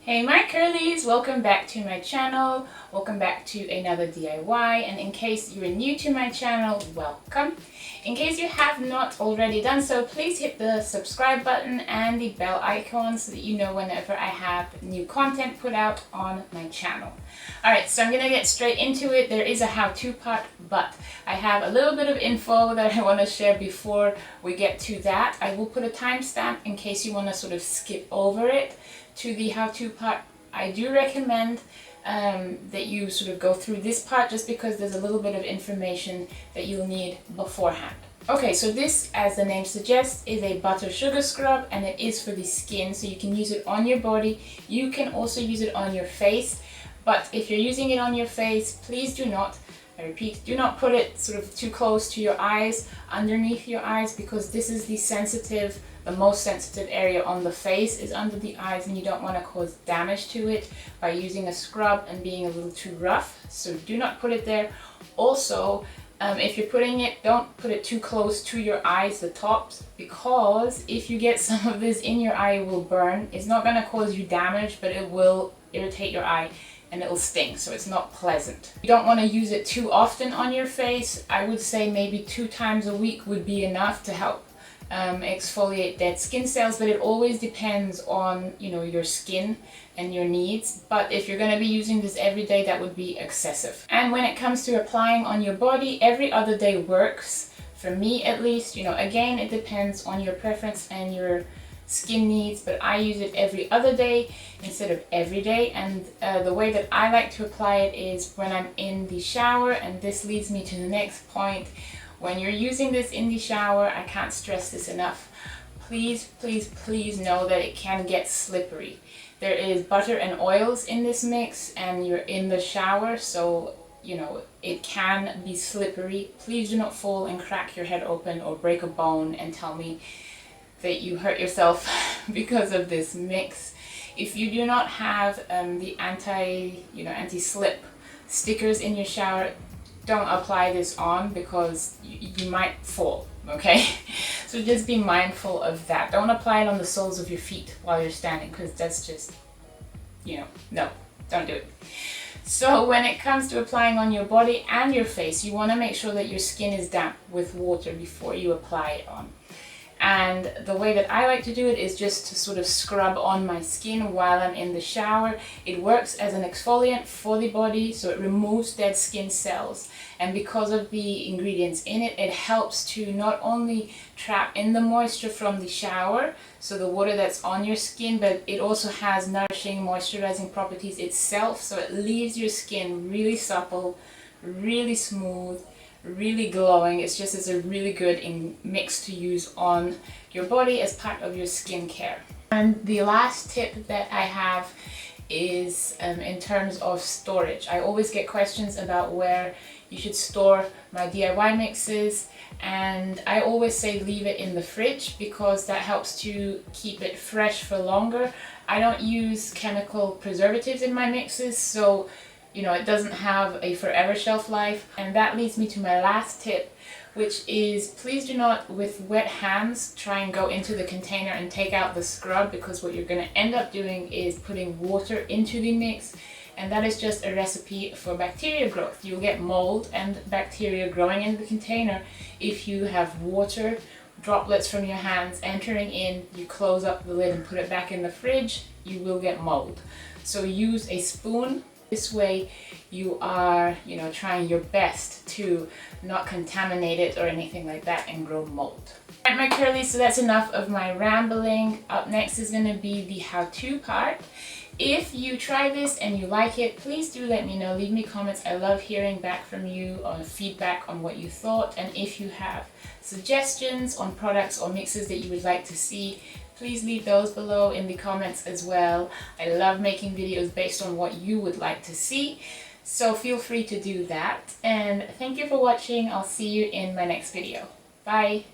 Hey my curlies, welcome back to my channel, welcome back to another DIY, and in case you're new to my channel, welcome. In case you have not already done so, please hit the subscribe button and the bell icon so that you know whenever I have new content put out on my channel. Alright, so I'm going to get straight into it. There is a how-to part, but I have a little bit of info that I want to share before we get to that. I will put a timestamp in case you want to sort of skip over it to the how-to part. I do recommend that you sort of go through this part just because there's a little bit of information that you'll need beforehand. Okay, so this, as the name suggests, is a butter sugar scrub, and it is for the skin, so you can use it on your body. You can also use it on your face, but if you're using it on your face, please do not, I repeat, do not put it sort of too close to your eyes, underneath your eyes, because this is the most sensitive area on the face is under the eyes, and you don't want to cause damage to it by using a scrub and being a little too rough. So do not put it there. Also, if you're putting it, don't put it too close to your eyes, the tops, because if you get some of this in your eye, it will burn. It's not going to cause you damage, but it will irritate your eye and it'll sting, so it's not pleasant. You don't want to use it too often on your face. I would say maybe 2 times a week would be enough to help exfoliate dead skin cells, but it always depends on, you know, your skin and your needs. But if you're going to be using this every day, that would be excessive. And when it comes to applying on your body, every other day works for me, at least. You know, again, it depends on your preference and your skin needs, but I use it every other day instead of every day. And the way that I like to apply it is when I'm in the shower, and this leads me to the next point. When you're using this in the shower, I can't stress this enough, please, please, please know that it can get slippery. There is butter and oils in this mix, and you're in the shower, so you know it can be slippery. Please do not fall and crack your head open or break a bone and tell me that you hurt yourself because of this mix. If you do not have the anti-slip stickers in your shower, don't apply this on because you might fall, okay? So just be mindful of that. Don't apply it on the soles of your feet while you're standing, because that's just, no, don't do it. So when it comes to applying on your body and your face, you want to make sure that your skin is damp with water before you apply it on. And the way that I like to do it is just to sort of scrub on my skin while I'm in the shower. It works as an exfoliant for the body, so it removes dead skin cells. And because of the ingredients in it, it helps to not only trap in the moisture from the shower, so the water that's on your skin, but it also has nourishing, moisturizing properties itself. So it leaves your skin really supple, really smooth, really glowing. It's a really good mix to use on your body as part of your skincare. And the last tip that I have is in terms of storage. I always get questions about where you should store my DIY mixes, and I always say leave it in the fridge because that helps to keep it fresh for longer. I don't use chemical preservatives in my mixes, so it doesn't have a forever shelf life. And that leads me to my last tip, which is please do not, with wet hands, try and go into the container and take out the scrub, because what you're going to end up doing is putting water into the mix, and that is just a recipe for bacteria growth. You'll get mold and bacteria growing in the container if you have water droplets from your hands entering in, you close up the lid and put it back in the fridge, you will get mold. So use a spoon. This way you are, trying your best to not contaminate it or anything like that and grow mold. Alright, my curlies, so that's enough of my rambling. Up next is going to be the how-to part. If you try this and you like it, please do let me know. Leave me comments. I love hearing back from you on feedback on what you thought. And if you have suggestions on products or mixes that you would like to see, please leave those below in the comments as well. I love making videos based on what you would like to see, so feel free to do that. And thank you for watching. I'll see you in my next video. Bye!